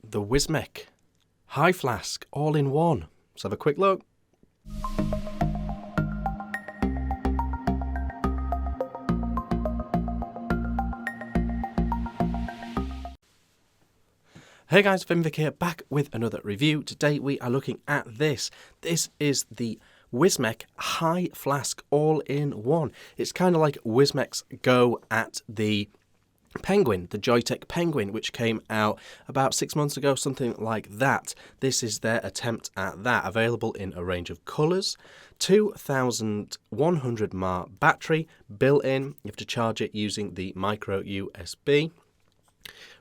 the Wismec HiFlask all in one. Let's have a quick look. Hey guys, Vick here, back with another review. Today we are looking at this. This is the Wismec HiFlask all-in-one. It's kind of like Wismec's go at the Penguin, the Joytech Penguin, which came out about 6 months ago, something like that. This is their attempt at that, available in a range of colours. 2100 mAh battery built in. You have to charge it using the micro USB.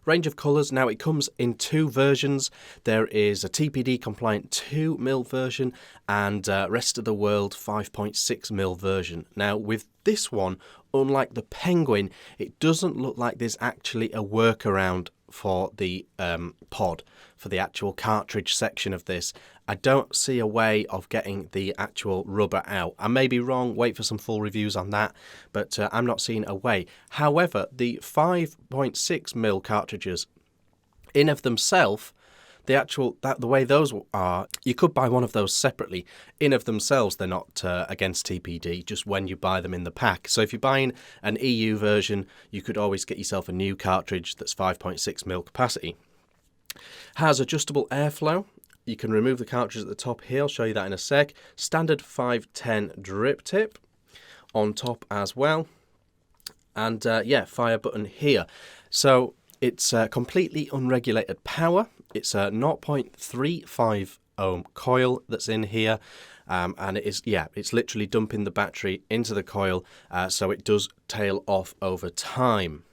Range of colours. Now it comes in two versions. There is a TPD compliant 2mm version and rest of the world 5.6mm version. Now with this one, unlike the Penguin, it doesn't look like there's actually a workaround for the pod, for the actual cartridge section of this. I don't see a way of getting the actual rubber out. I may be wrong, wait for some full reviews on that, but I'm not seeing a way. However, the 5.6mm cartridges, in of themselves, the way those are, you could buy one of those separately. In of themselves, they're not against TPD, just when you buy them in the pack. So if you're buying an EU version, you could always get yourself a new cartridge that's 5.6mm capacity. Has adjustable airflow. You can remove the cartridge at the top here. I'll show you that in a sec. Standard 510 drip tip on top as well. And yeah, fire button here. So it's completely unregulated power. It's a 0.35 ohm coil that's in here. And it is, yeah, it's literally dumping the battery into the coil. So it does tail off over time.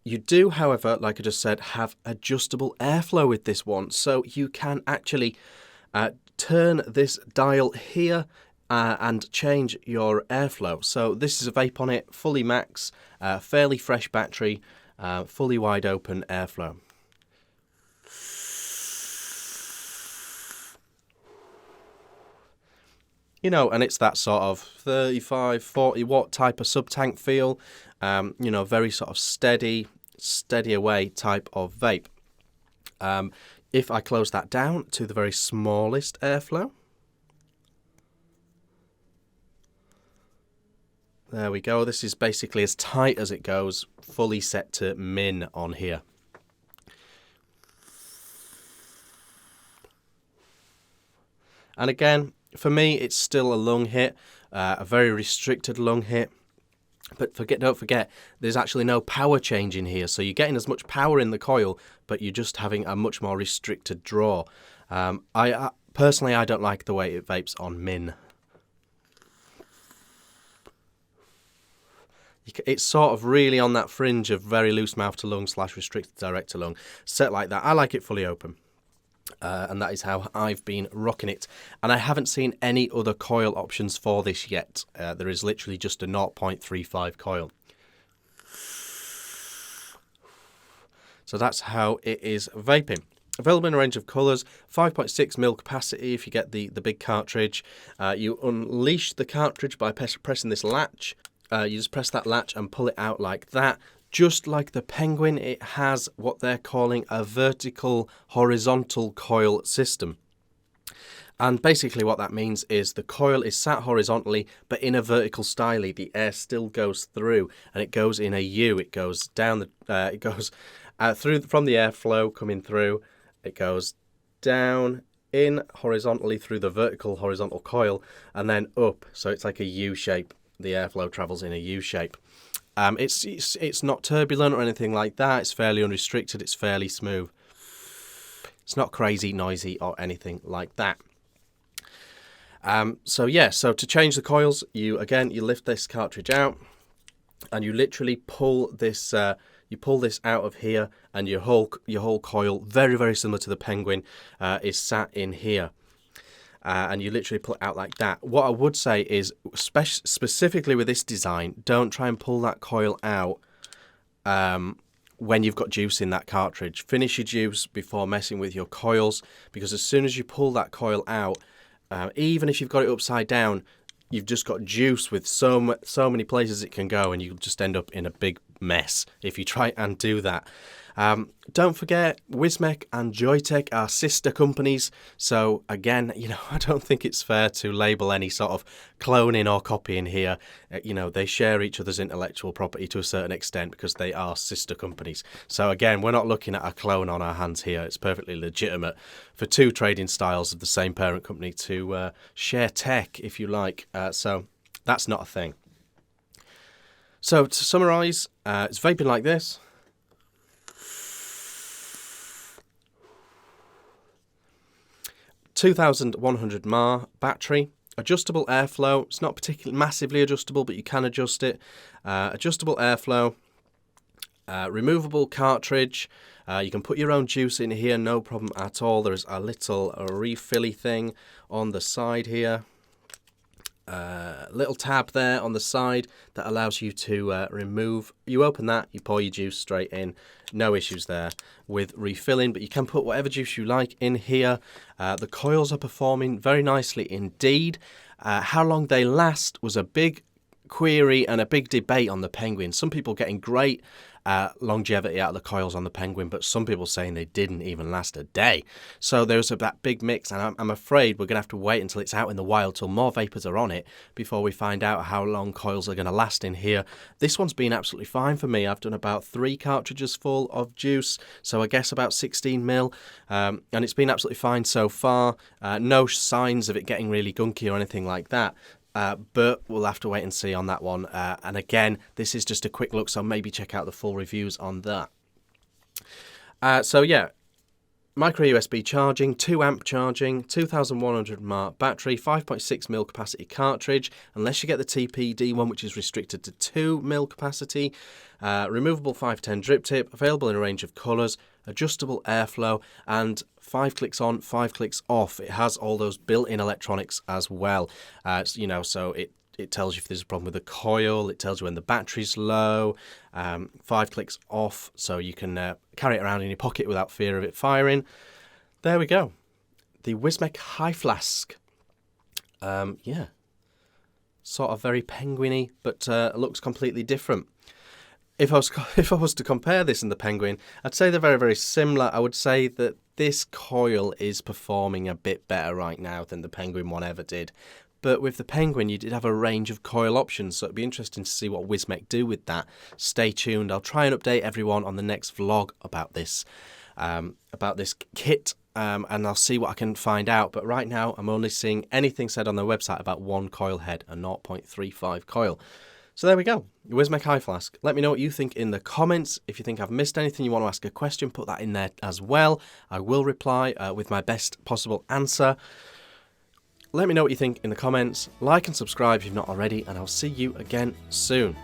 You do, however, like I just said, have adjustable airflow with this one. So you can actually turn this dial here and change your airflow. So this is a vape on it, fully max, fairly fresh battery, fully wide open airflow. You know, and it's that sort of 35, 40 watt type of sub-tank feel. You know, very sort of steady away type of vape. If I close that down to the very smallest airflow. There we go. This is basically as tight as it goes, fully set to min on here. And again, for me, it's still a lung hit, a very restricted lung hit. But don't forget, there's actually no power change in here. So you're getting as much power in the coil, but you're just having a much more restricted draw. Personally, I don't like the way it vapes on min. It's sort of really on that fringe of very loose mouth to lung / restricted direct to lung. Set like that. I like it fully open. And that is how I've been rocking it. And I haven't seen any other coil options for this yet. There is literally just a 0.35 coil. So that's how it is vaping. Available in a range of colours, 5.6mm capacity if you get the big cartridge. You unleash the cartridge by pressing this latch. You just press that latch and pull it out like that. Just like the Penguin, it has what they're calling a vertical horizontal coil system. And basically what that means is the coil is sat horizontally, but in a vertical style. The air still goes through, and it goes in a U. It goes down it goes through from the airflow coming through. It goes down in horizontally through the vertical horizontal coil, and then up. So it's like a U shape. The airflow travels in a U shape. It's not turbulent or anything like that. It's fairly unrestricted. It's fairly smooth. It's not crazy, noisy, or anything like that. So yeah, so to change the coils, you lift this cartridge out, and you literally pull this. You pull this out of here, and your whole coil, very very similar to the Penguin, is sat in here. And you literally pull it out like that. What I would say is, specifically with this design, don't try and pull that coil out when you've got juice in that cartridge. Finish your juice before messing with your coils, because as soon as you pull that coil out, even if you've got it upside down, you've just got juice with so many places it can go, and you'll just end up in a big mess if you try and do that. Don't forget, Wismec and Joytech are sister companies, so again, I don't think it's fair to label any sort of cloning or copying here. They share each other's intellectual property to a certain extent because they are sister companies. So again, we're not looking at a clone on our hands here. It's perfectly legitimate for two trading styles of the same parent company to share tech, if you like. So that's not a thing. So to summarise, it's vaping like this. $2,100 mAh battery, adjustable airflow. It's not particularly massively adjustable, but you can adjust it. Adjustable airflow, removable cartridge. You can put your own juice in here, no problem at all. There's a little refilly thing on the side here. Little tab there on the side that allows you to remove. You open that, you pour your juice straight in. No issues there with refilling, but you can put whatever juice you like in here. The coils are performing very nicely indeed. How long they last was a big query and a big debate on the Penguin. Some people getting great longevity out of the coils on the Penguin, but some people saying they didn't even last a day. So there's that big mix, and I'm afraid we're going to have to wait until it's out in the wild, till more vapors are on it, before we find out how long coils are going to last in here. This one's been absolutely fine for me. I've done about 3 cartridges full of juice, so I guess about 16 mil, and it's been absolutely fine so far. No signs of it getting really gunky or anything like that. But we'll have to wait and see on that one. And again, this is just a quick look, so maybe check out the full reviews on that. So yeah, micro USB charging, 2 amp charging, 2100 mAh battery, 5.6 mil capacity cartridge, unless you get the TPD one, which is restricted to 2 mil capacity. Removable 510 drip tip, available in a range of colours, adjustable airflow, and 5 clicks on, 5 clicks off. It has all those built-in electronics as well. So it tells you if there's a problem with the coil, it tells you when the battery's low. 5 clicks off, so you can carry it around in your pocket without fear of it firing. There we go. The Wismec HiFlask. Yeah. Sort of very penguiny, but looks completely different. If I was to compare this and the Penguin, I'd say they're very, very similar. I would say that this coil is performing a bit better right now than the Penguin one ever did. But with the Penguin, you did have a range of coil options, so it'd be interesting to see what Wismec do with that. Stay tuned. I'll try and update everyone on the next vlog about this kit, and I'll see what I can find out. But right now, I'm only seeing anything said on their website about 1 coil head, a 0.35 coil. So there we go, Wismec HiFlask. Let me know what you think in the comments. If you think I've missed anything, you want to ask a question, put that in there as well. I will reply with my best possible answer. Let me know what you think in the comments. Like and subscribe if you've not already, and I'll see you again soon.